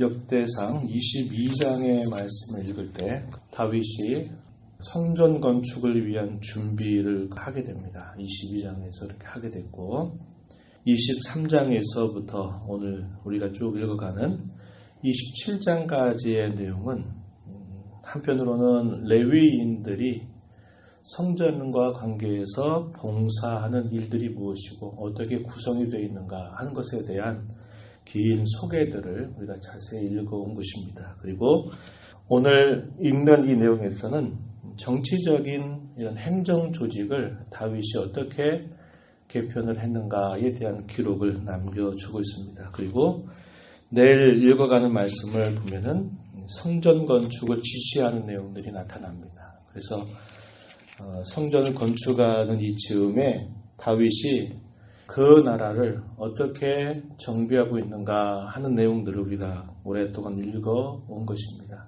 역대상 22장의 말씀을 읽을 때 다윗이 성전 건축을 위한 준비를 하게 됩니다. 22장에서 이렇게 하게 됐고 23장에서부터 오늘 우리가 쭉 읽어가는 27장까지의 내용은 한편으로는 레위인들이 성전과 관계해서 봉사하는 일들이 무엇이고 어떻게 구성이 되어 있는가 하는 것에 대한 긴 소개들을 우리가 자세히 읽어온 것입니다. 그리고 오늘 읽는 이 내용에서는 정치적인 이런 행정 조직을 다윗이 어떻게 개편을 했는가에 대한 기록을 남겨주고 있습니다. 그리고 내일 읽어가는 말씀을 보면은 성전 건축을 지시하는 내용들이 나타납니다. 그래서 성전을 건축하는 이 즈음에 다윗이 그 나라를 어떻게 정비하고 있는가 하는 내용들을 우리가 오랫동안 읽어온 것입니다.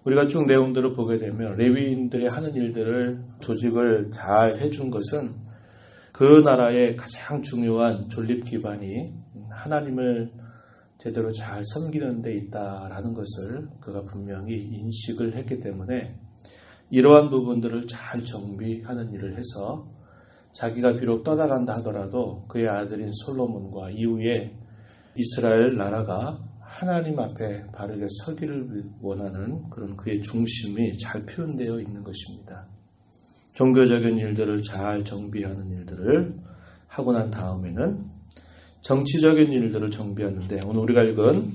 우리가 쭉 내용들을 보게 되면 레위인들이 하는 일들을 조직을 잘 해준 것은 그 나라의 가장 중요한 존립 기반이 하나님을 제대로 잘 섬기는 데 있다라는 것을 그가 분명히 인식을 했기 때문에 이러한 부분들을 잘 정비하는 일을 해서 자기가 비록 떠나간다 하더라도 그의 아들인 솔로몬과 이후에 이스라엘 나라가 하나님 앞에 바르게 서기를 원하는 그런 그의 중심이 잘 표현되어 있는 것입니다. 종교적인 일들을 잘 정비하는 일들을 하고 난 다음에는 정치적인 일들을 정비하는데 오늘 우리가 읽은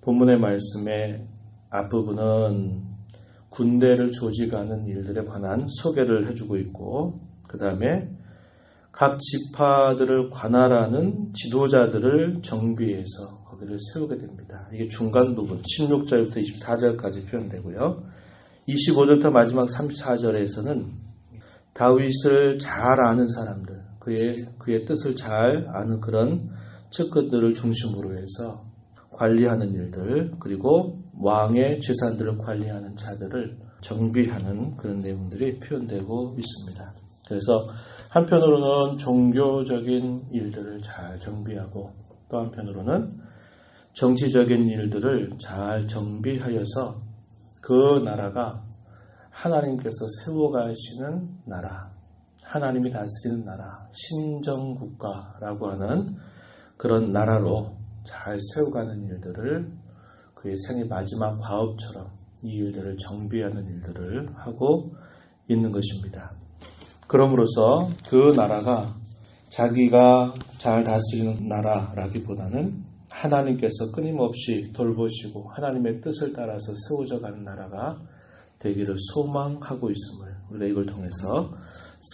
본문의 말씀의 앞부분은 군대를 조직하는 일들에 관한 소개를 해주고 있고 그 다음에 각 지파들을 관할하는 지도자들을 정비해서 거기를 세우게 됩니다. 이게 중간 부분 16절부터 24절까지 표현되고요. 25절부터 마지막 34절에서는 다윗을 잘 아는 사람들, 그의 뜻을 잘 아는 그런 측근들을 중심으로 해서 관리하는 일들, 그리고 왕의 재산들을 관리하는 자들을 정비하는 그런 내용들이 표현되고 있습니다. 그래서 한편으로는 종교적인 일들을 잘 정비하고 또 한편으로는 정치적인 일들을 잘 정비하여서 그 나라가 하나님께서 세워가시는 나라, 하나님이 다스리는 나라, 신정국가라고 하는 그런 나라로 잘 세워가는 일들을 그의 생의 마지막 과업처럼 이 일들을 정비하는 일들을 하고 있는 것입니다. 그럼으로써 그 나라가 자기가 잘 다스리는 나라라기보다는 하나님께서 끊임없이 돌보시고 하나님의 뜻을 따라서 세워져가는 나라가 되기를 소망하고 있음을 우리가 이걸 통해서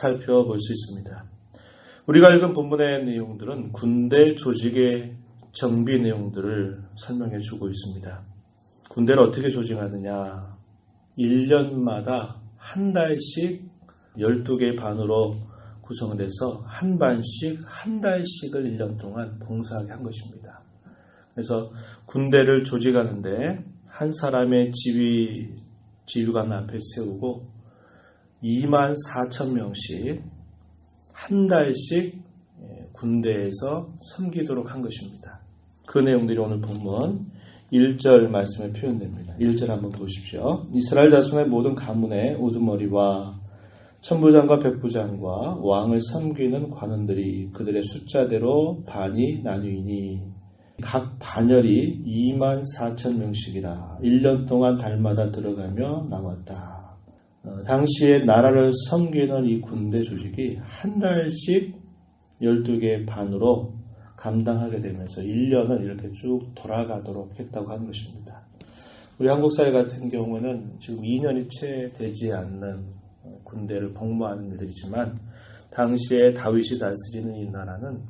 살펴볼 수 있습니다. 우리가 읽은 본문의 내용들은 군대 조직의 정비 내용들을 설명해 주고 있습니다. 군대를 어떻게 조직하느냐? 1년마다 한 달씩 12개 반으로 구성돼서 한 반씩 한 달씩을 1년 동안 봉사하게 한 것입니다. 그래서 군대를 조직하는데 한 사람의 지휘관 앞에 세우고 24,000명씩 한 달씩 군대에서 섬기도록 한 것입니다. 그 내용들이 오늘 본문 1절 말씀에 표현됩니다. 1절 한번 보십시오. 이스라엘 자손의 모든 가문의 우두머리와 천부장과 백부장과 왕을 섬기는 관원들이 그들의 숫자대로 반이 나뉘니 각 반열이 24,000명씩이라 1년 동안 달마다 들어가며 나왔다. 당시에 나라를 섬기는 이 군대 조직이 한 달씩 12개 반으로 감당하게 되면서 1년을 이렇게 쭉 돌아가도록 했다고 하는 것입니다. 우리 한국 사회 같은 경우는 지금 2년이 채 되지 않는 군대를 복무하는 일들이지만 당시에 다윗이 다스리는 이 나라는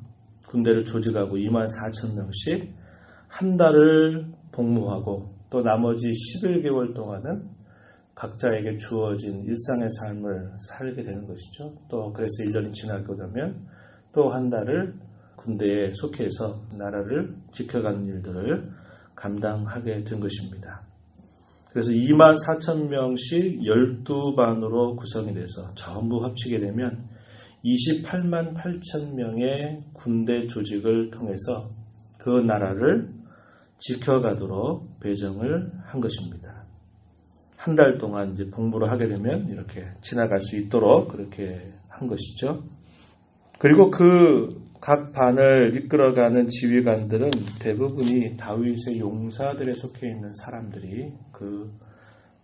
군대를 조직하고 24,000명씩 한 달을 복무하고 또 나머지 11개월 동안은 각자에게 주어진 일상의 삶을 살게 되는 것이죠. 또 그래서 1년이 지나고 나면 또 한 달을 군대에 속해서 나라를 지켜가는 일들을 감당하게 된 것입니다. 그래서 24,000명씩 12반으로 구성이 돼서 전부 합치게 되면 28만 8천 명의 군대 조직을 통해서 그 나라를 지켜가도록 배정을 한 것입니다. 한 달 동안 이제 복무를 하게 되면 이렇게 지나갈 수 있도록 그렇게 한 것이죠. 그리고 그 각 반을 이끌어가는 지휘관들은 대부분이 다윗의 용사들에 속해 있는 사람들이 그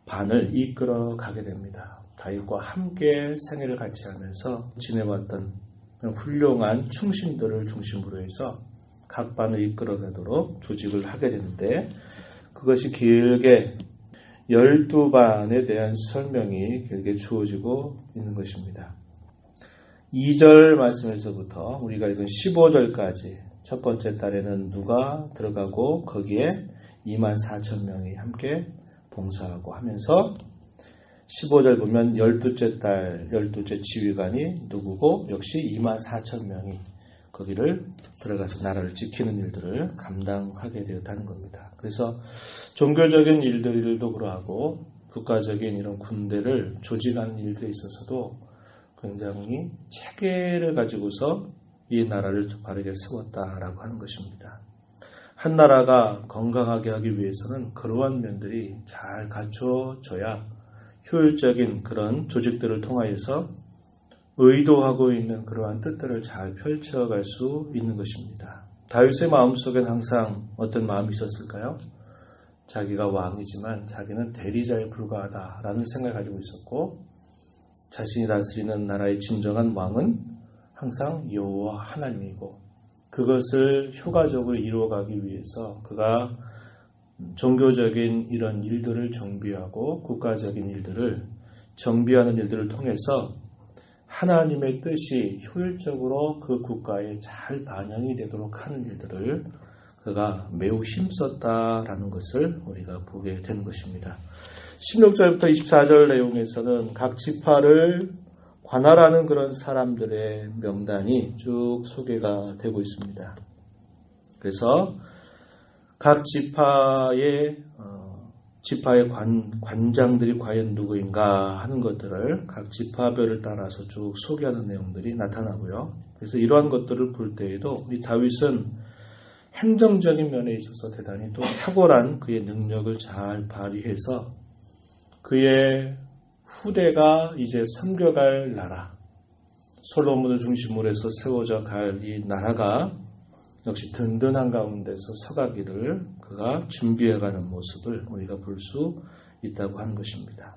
반을 이끌어가게 됩니다. 다윗과 함께 생애를 같이 하면서 지내왔던 훌륭한 충신들을 중심으로 해서 각 반을 이끌어가도록 조직을 하게 되는데 그것이 길게 12반에 대한 설명이 길게 주어지고 있는 것입니다. 2절 말씀에서부터 우리가 읽은 15절까지 첫 번째 달에는 누가 들어가고 거기에 24,000명이 함께 봉사하고 하면서 15절 보면 12째 달 12째 지휘관이 누구고 역시 24,000명이 거기를 들어가서 나라를 지키는 일들을 감당하게 되었다는 겁니다. 그래서 종교적인 일들도 그러하고 국가적인 이런 군대를 조직하는 일들에 있어서도 굉장히 체계를 가지고서 이 나라를 바르게 세웠다라고 하는 것입니다. 한 나라가 건강하게 하기 위해서는 그러한 면들이 잘 갖춰져야 효율적인 그런 조직들을 통하여서 의도하고 있는 그러한 뜻들을 잘 펼쳐갈 수 있는 것입니다. 다윗의 마음속엔 항상 어떤 마음이 있었을까요? 자기가 왕이지만 자기는 대리자에 불과하다라는 생각을 가지고 있었고 자신이 다스리는 나라의 진정한 왕은 항상 여호와 하나님이고 그것을 효과적으로 이루어가기 위해서 그가 종교적인 이런 일들을 정비하고 국가적인 일들을 정비하는 일들을 통해서 하나님의 뜻이 효율적으로 그 국가에 잘 반영이 되도록 하는 일들을 그가 매우 힘썼다라는 것을 우리가 보게 되는 것입니다. 16절부터 24절 내용에서는 각 지파를 관할하는 그런 사람들의 명단이 쭉 소개가 되고 있습니다. 그래서 각 지파의 관장들이 과연 누구인가 하는 것들을 각 지파별을 따라서 쭉 소개하는 내용들이 나타나고요. 그래서 이러한 것들을 볼 때에도 이 다윗은 행정적인 면에 있어서 대단히 또 탁월한 그의 능력을 잘 발휘해서 그의 후대가 이제 섬겨갈 나라, 솔로몬을 중심으로 해서 세워져 갈 이 나라가 역시 든든한 가운데서 서가기를 그가 준비해가는 모습을 우리가 볼 수 있다고 하는 것입니다.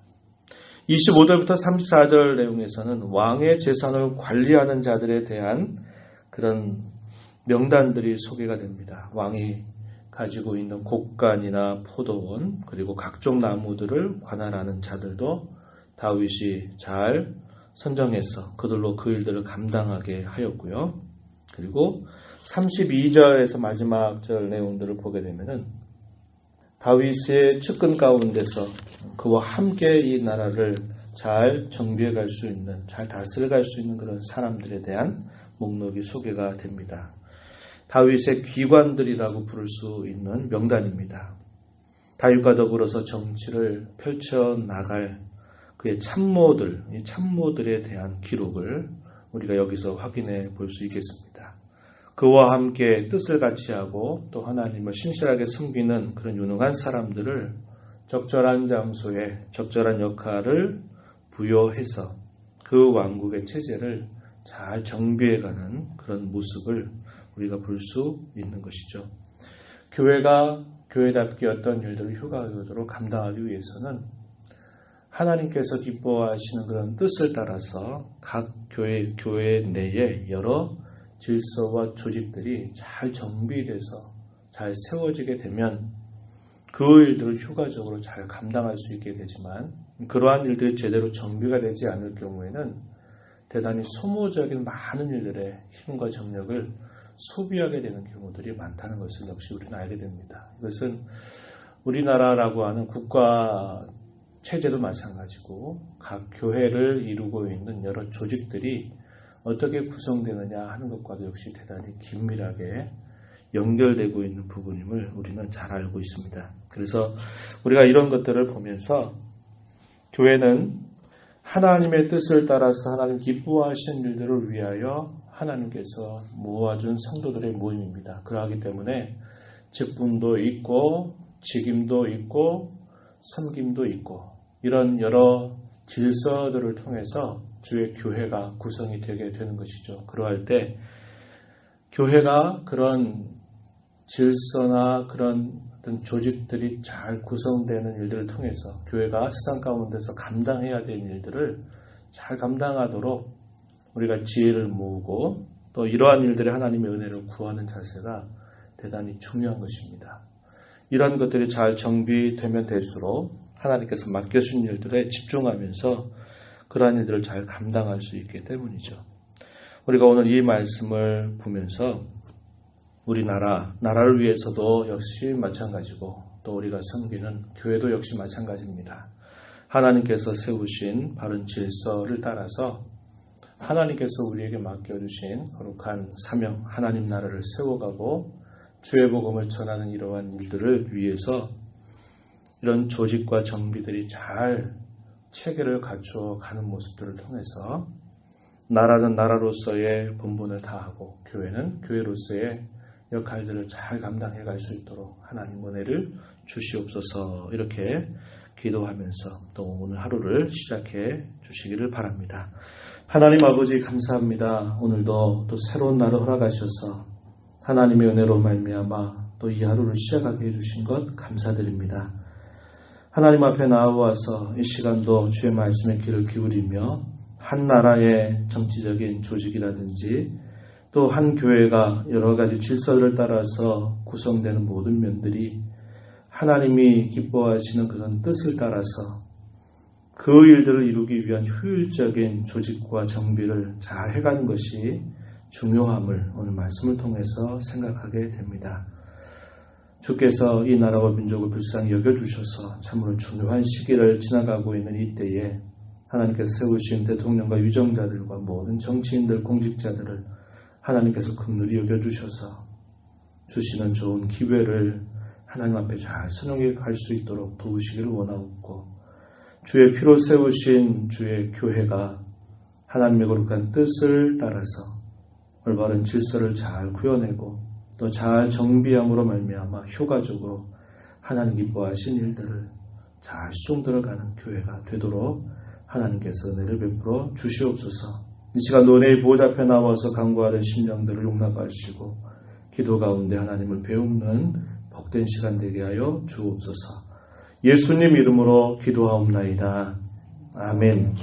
25절부터 34절 내용에서는 왕의 재산을 관리하는 자들에 대한 그런 명단들이 소개가 됩니다. 왕이 가지고 있는 곡간이나 포도원 그리고 각종 나무들을 관할하는 자들도 다윗이 잘 선정해서 그들로 그 일들을 감당하게 하였고요. 그리고 32절에서 마지막 절 내용들을 보게 되면은 다윗의 측근 가운데서 그와 함께 이 나라를 잘 정비해 갈 수 있는, 잘 다스려 갈 수 있는 그런 사람들에 대한 목록이 소개가 됩니다. 다윗의 귀관들이라고 부를 수 있는 명단입니다. 다윗과 더불어서 정치를 펼쳐나갈 그의 참모들, 이 참모들에 대한 기록을 우리가 여기서 확인해 볼 수 있겠습니다. 그와 함께 뜻을 같이 하고 또 하나님을 신실하게 섬기는 그런 유능한 사람들을 적절한 장소에 적절한 역할을 부여해서 그 왕국의 체제를 잘 정비해가는 그런 모습을 우리가 볼 수 있는 것이죠. 교회가 교회답게 어떤 일들을 효과적으로 감당하기 위해서는 하나님께서 기뻐하시는 그런 뜻을 따라서 각 교회 내에 여러 질서와 조직들이 잘 정비돼서 잘 세워지게 되면 그 일들을 효과적으로 잘 감당할 수 있게 되지만 그러한 일들이 제대로 정비가 되지 않을 경우에는 대단히 소모적인 많은 일들의 힘과 정력을 소비하게 되는 경우들이 많다는 것을 역시 우리는 알게 됩니다. 이것은 우리나라라고 하는 국가 체제도 마찬가지고 각 교회를 이루고 있는 여러 조직들이 어떻게 구성되느냐 하는 것과도 역시 대단히 긴밀하게 연결되고 있는 부분임을 우리는 잘 알고 있습니다. 그래서 우리가 이런 것들을 보면서 교회는 하나님의 뜻을 따라서 하나님 기뻐하시는 일들을 위하여 하나님께서 모아준 성도들의 모임입니다. 그러하기 때문에 직분도 있고 직임도 있고 섬김도 있고 이런 여러 질서들을 통해서 주의 교회가 구성이 되게 되는 것이죠. 그러할 때 교회가 그런 질서나 그런 어떤 조직들이 잘 구성되는 일들을 통해서 교회가 세상 가운데서 감당해야 되는 일들을 잘 감당하도록 우리가 지혜를 모으고 또 이러한 일들에 하나님의 은혜를 구하는 자세가 대단히 중요한 것입니다. 이런 것들이 잘 정비되면 될수록 하나님께서 맡겨주신 일들에 집중하면서 그러한 일들을 잘 감당할 수 있기 때문이죠. 우리가 오늘 이 말씀을 보면서 나라를 위해서도 역시 마찬가지고 또 우리가 섬기는 교회도 역시 마찬가지입니다. 하나님께서 세우신 바른 질서를 따라서 하나님께서 우리에게 맡겨주신 거룩한 사명, 하나님 나라를 세워가고 주의 복음을 전하는 이러한 일들을 위해서 이런 조직과 정비들이 잘 체계를 갖추어 가는 모습들을 통해서 나라는 나라로서의 본분을 다하고 교회는 교회로서의 역할들을 잘 감당해 갈 수 있도록 하나님 은혜를 주시옵소서 이렇게 기도하면서 또 오늘 하루를 시작해 주시기를 바랍니다. 하나님 아버지 감사합니다. 오늘도 또 새로운 날을 허락하셔서 하나님의 은혜로 말미암아 또 이 하루를 시작하게 해주신 것 감사드립니다. 하나님 앞에 나와서 이 시간도 주의 말씀에 귀를 기울이며 한 나라의 정치적인 조직이라든지 또 한 교회가 여러 가지 질서를 따라서 구성되는 모든 면들이 하나님이 기뻐하시는 그런 뜻을 따라서 그 일들을 이루기 위한 효율적인 조직과 정비를 잘 해가는 것이 중요함을 오늘 말씀을 통해서 생각하게 됩니다. 주께서 이 나라와 민족을 불쌍히 여겨주셔서 참으로 중요한 시기를 지나가고 있는 이때에 하나님께서 세우신 대통령과 유정자들과 모든 정치인들, 공직자들을 하나님께서 긍휼히 여겨주셔서 주시는 좋은 기회를 하나님 앞에 잘 순종해 갈 수 있도록 도우시기를 원하옵고 주의 피로 세우신 주의 교회가 하나님의 거룩한 뜻을 따라서 올바른 질서를 잘 구현내고 또 잘 정비함으로 말미암아 효과적으로 하나님 기뻐하신 일들을 잘 수종 들어가는 교회가 되도록 하나님께서 은혜를 베풀어 주시옵소서. 이 시간 노래의 보호자 앞에 나와서 간구하는 심령들을 용납하시고 기도 가운데 하나님을 배우는 복된 시간 되게 하여 주옵소서. 예수님 이름으로 기도하옵나이다. 아멘.